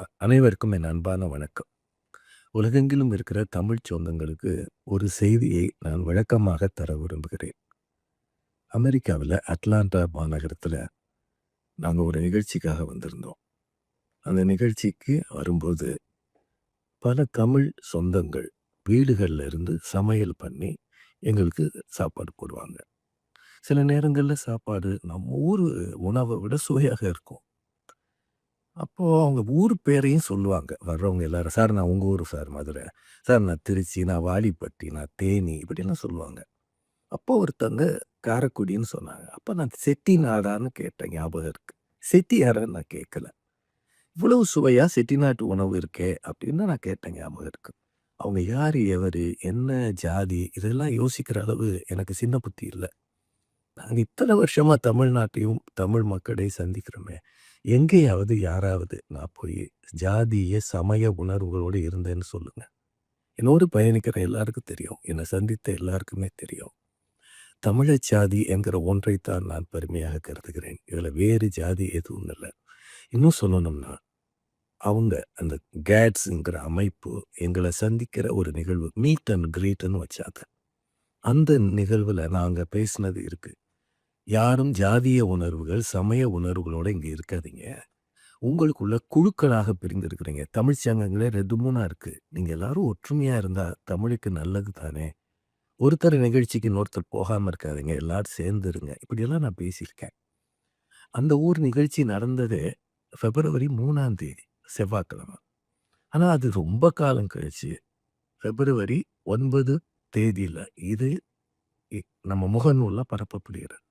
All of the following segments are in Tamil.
அனைவருக்கும் என் அன்பான வணக்கம். உலகெங்கிலும் இருக்கிற தமிழ் சொந்தங்களுக்கு ஒரு செய்தியை நான் விளக்கமாக தர விரும்புகிறேன். அமெரிக்காவில அட்லாண்டா மாநகரத்தில நாங்க ஒரு நிகழ்ச்சிக்காக வந்திருந்தோம். அந்த நிகழ்ச்சிக்கு வரும்போது, பல தமிழ் சொந்தங்கள் வீடுகள்ல இருந்து சமையல் பண்ணி எங்களுக்கு சாப்பாடு போடுவாங்க. சில நேரங்கள்ல சாப்பாடு நம்ம ஊரு உணவ விட சுவையாக இருக்கும். அப்போ அவங்க ஊர் பேரையும் சொல்லுவாங்க. வர்றவங்க எல்லாரும், "சார் நான் உங்க ஊரு சார் மதுரை. சார் நான் திருச்சி, நான் வாடிப்பட்டி, நான் தேனி" இப்படிலாம் சொல்லுவாங்க. அப்போ ஒருத்தவங்க காரைக்குடின்னு சொன்னாங்க. அப்ப நான் செட்டிநாடான்னு கேட்ட ஞாபகம் இருக்கு. செட்டியாரான்னு நான் கேட்கல. "இவ்வளவு சுவையா செட்டிநாட்டு உணவு இருக்கே" அப்படின்னு நான் கேட்ட ஞாபகம் இருக்கு. அவங்க யாரு, எவரு, என்ன ஜாதி இதெல்லாம் யோசிக்கிற அளவு எனக்கு சின்ன புத்தி இல்ல. நாங்க இத்தன வருஷமா தமிழ்நாட்டையும், தமிழ் மக்களையும் சந்திக்கிறோமே, எங்கேயாவது யாராவது நான் போய் ஜாதிய, சமய உணர்வுகளோடு இருந்தேன்னு சொல்லுங்க. என்னோடு பயணிக்கிற எல்லாருக்கும் தெரியும். என்னை சந்தித்த எல்லாருக்குமே தெரியும். தமிழர் ஜாதி என்கிற ஒன்றைத்தான் நான் பெருமையாக கருதுகிறேன். இதுல வேறு ஜாதி எதுவும் இல்ல. இன்னும் சொல்லணும்னா, அவங்க அந்த கேட்ஸ்ங்கிற அமைப்பு எங்கள சந்திக்கிற ஒரு நிகழ்வு, மீட் அண்ட் கிரீட்ன்னு வச்சாங்க. அந்த நிகழ்வுல நாங்க பேசினது இருக்கு. யாரும் ஜாதிய உணர்வுகள், சமய உணர்வுகளோட இங்க இருக்காதீங்க. உங்களுக்குள்ள குழுக்களாக பிரிந்திருக்கிறீங்க. தமிழ்ச் சங்கங்களே 2, 3 இருக்கு. நீங்க எல்லாரும் ஒற்றுமையா இருந்தா தமிழுக்கு நல்லது தானே! ஒருத்தர் நிகழ்ச்சிக்கு இன்னொருத்தர் போகாம இருக்காதீங்க. எல்லாரும் சேர்ந்துருங்க. இப்படியெல்லாம் நான் பேசியிருக்கேன். அந்த ஊர் நிகழ்ச்சி நடந்ததே பிப்ரவரி 3ஆம் தேதி செவ்வாய்க்கிழமை. ஆனா அது ரொம்ப காலம் கழிச்சு பிப்ரவரி 9 தேதியில இது நம்ம முகநூல்ல பரப்பப்படுகிறது.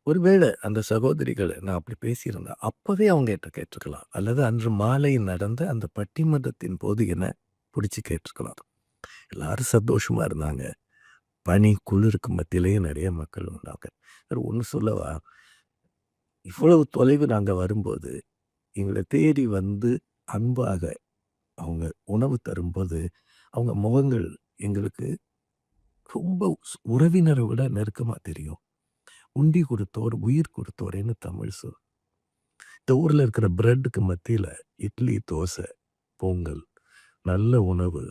ஒருவேளை அந்த சகோதரிகள் நான் அப்படி பேசியிருந்தா, அப்பவே அவங்க என்ட்ட கேட்டுருக்கலாம். அல்லது அன்று மாலை நடந்த அந்த பட்டிமன்றத்தின் போது என்ன புடிச்சு கேட்டுருக்கலாம். எல்லாரும் சந்தோஷமா இருந்தாங்க. பனி, குளிருக்கு மத்தியிலேயும் நெறைய மக்கள் வந்தாங்க. ஒண்ணு சொல்லவா? இவ்வளவு தொலைவு நாங்க வரும்போது, எங்கள தேடி வந்து அன்பாக அவங்க உணவு தரும்போது, அவங்க முகங்கள் எங்களுக்கு ரொம்ப உறவினரை விட நெருக்கமா தெரியும். "உண்டி கொடுத்தோர் உயிர் கொடுத்தோரேன்னு" தமிழ் சொல். இந்த ஊர்ல இருக்கிற பிரெட்டுக்கு மத்தியில இட்லி, தோசை, பொங்கல், நல்ல உணவு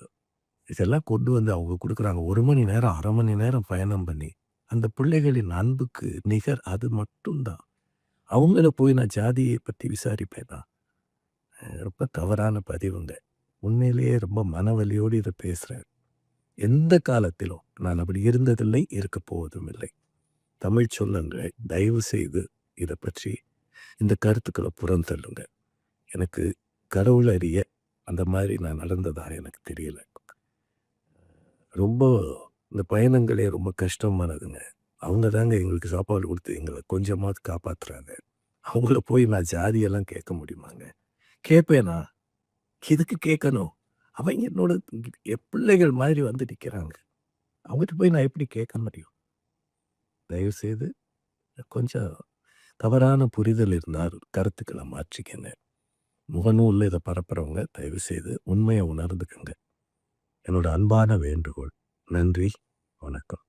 இதெல்லாம் கொண்டு வந்து அவங்க குடுக்குறாங்க. 1 மணி நேரம், 1/2 மணி நேரம் பயணம் பண்ணி. அந்த பிள்ளைகளின் அன்புக்கு நிகர் அது மட்டும் தான். அவங்கள போய் நான் ஜாதியை பத்தி விசாரிப்பேனா? ரொம்ப தவறான பதிவுங்க. உண்மையிலேயே ரொம்ப மனவலியோடு இத பேசுறேன். எந்த காலத்திலும் நான் அப்படி இருந்ததில்லை, இருக்கப் போவதும் இல்லை. தமிழ் சொந்தங்களே, தயவு செய்து இத பற்றி இந்த கருத்துக்கள புறந்தள்ளுங்க. எனக்கு கடவுள் அறிய அந்த மாரி நான் நடந்ததா எனக்கு தெரியல. ரொம்ப இந்த பயணங்களே ரொம்ப கஷ்டமானதுங்க. அவங்க தாங்க எங்களுக்கு சாப்பாடு குடுத்து எங்கள கொஞ்சமாவது காப்பாத்துறாங்க. அவங்கள போய் நான் ஜாதியெல்லாம் கேட்க முடியுமாங்க? கேட்பேனா? எதுக்கு கேட்கணும்? அவங்க என்னோட என் பிள்ளைகள் மாதிரி வந்து நிக்கிறாங்க. அவங்ககிட்ட போய் நான் எப்படி கேட்க முடியும்? தயவுசெய்து கொஞ்சம் தவறான புரிதல் இருந்தால் கருத்துக்கள மாற்றிக்கங்க. முகநூல்ல இத பரப்புறவங்க தயவுசெய்து உண்மைய உணர்ந்துக்கங்க. என்னோட அன்பான வேண்டுகோள். நன்றி. வணக்கம்.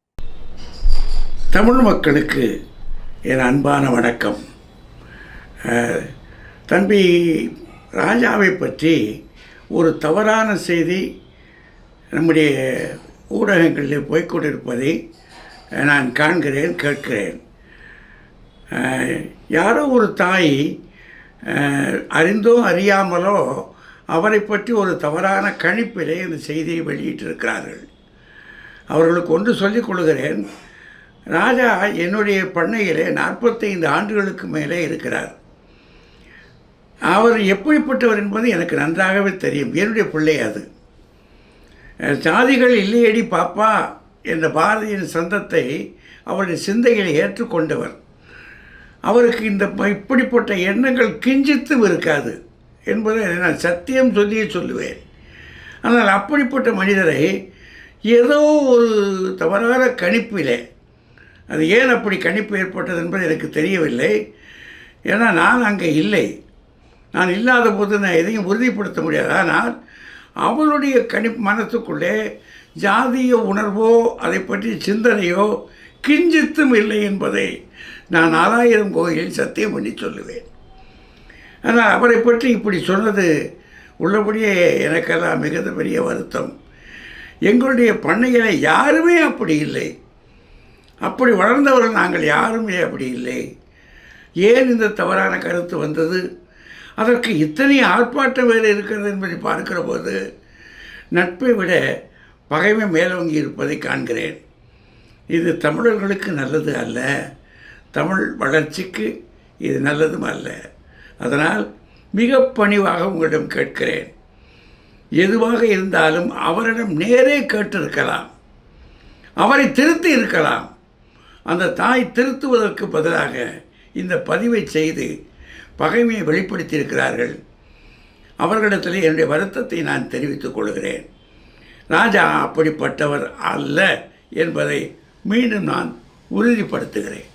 தமிழ் மக்களுக்கு என் அன்பான வணக்கம். தம்பி ராஜாவை பற்றி ஒரு தவறான செய்தி நம்முடைய ஊடகங்களில் போய்க்கொண்டிருப்பதை நான் காண்கிறேன், கேட்கிறேன். யாரோ ஒரு தாய் அறிந்தோ அறியாமலோ அவரை பற்றி ஒரு தவறான கணிப்பிலே இந்த செய்தியை வெளியிட்டிருக்கிறார்கள். அவர்களுக்கு ஒன்று சொல்லிக் கொள்கிறேன். ராஜா என்னுடைய பண்ணையிலே 45 ஆண்டுகளுக்கு மேலே இருக்கிறார். அவர் எப்படிப்பட்டவர் என்பது எனக்கு நன்றாகவே தெரியும். என்னுடைய பிள்ளை அது. ஜாதிகள் இல்லையடி பாப்பா என்ற பாரதியின் சந்தத்தை அவருடைய சிந்தையில் ஏற்றுக்கொண்டவர். அவருக்கு இப்படிப்பட்ட எண்ணங்கள் கிஞ்சித்தும் இருக்காது என்பதை நான் சத்தியம் சொல்லியே சொல்லுவேன். ஆனால் அப்படிப்பட்ட மனிதரை ஏதோ ஒரு தவறான கணிப்பிலே, அது ஏன் அப்படி கணிப்பு ஏற்பட்டது என்பது எனக்கு தெரியவில்லை. ஏன்னா நான் அங்கே இல்லை. நான் இல்லாத போது நான் எதையும் உறுதிப்படுத்த முடியாது. ஆனால் அவளுடைய மனத்துக்குள்ளே ஜாதிய உணர்வோ அதை பற்றி சிந்தனையோ கிஞ்சித்தும் இல்லை என்பதை நான் 4000 கோயிலில் சத்தியம் பண்ணி சொல்லுவேன். ஆனால் அவரை பற்றி இப்படி சொன்னது உள்ளபடியே எனக்கெல்லாம் மிகுந்த பெரிய வருத்தம். எங்களுடைய பண்ணைகளை யாருமே அப்படி இல்லை. அப்படி வளர்ந்தவர்கள் நாங்கள் யாருமே அப்படி இல்லை. ஏன் இந்த தவறான கருத்து வந்தது? அதற்கு இத்தனை ஆர்ப்பாட்டம் வேறு இருக்கிறது என்பதை பார்க்கிற போது நட்பை விட பகைமை மேலோங்கி இருப்பதை காண்கிறேன். இது தமிழர்களுக்கு நல்லது அல்ல, தமிழ் வளர்ச்சிக்கு இது நல்லதும் அல்ல. அதனால் மிக பணிவாக உங்களிடம் கேட்கிறேன், எதுவாக இருந்தாலும் அவரிடம் நேரே கேட்டிருக்கலாம், அவரை திருத்தி இருக்கலாம். அந்த தாய் திருத்துவதற்கு பதிலாக இந்த பதிவை செய்து பகைமையை வெளிப்படுத்தியிருக்கிறார்கள். அவர்களிடத்தில் என்னுடைய வருத்தத்தை நான் தெரிவித்துக் கொள்கிறேன். ராஜா அப்படிப்பட்டவர் அல்ல என்பதை மீண்டும் நான் உறுதிப்படுத்துகிறேன்.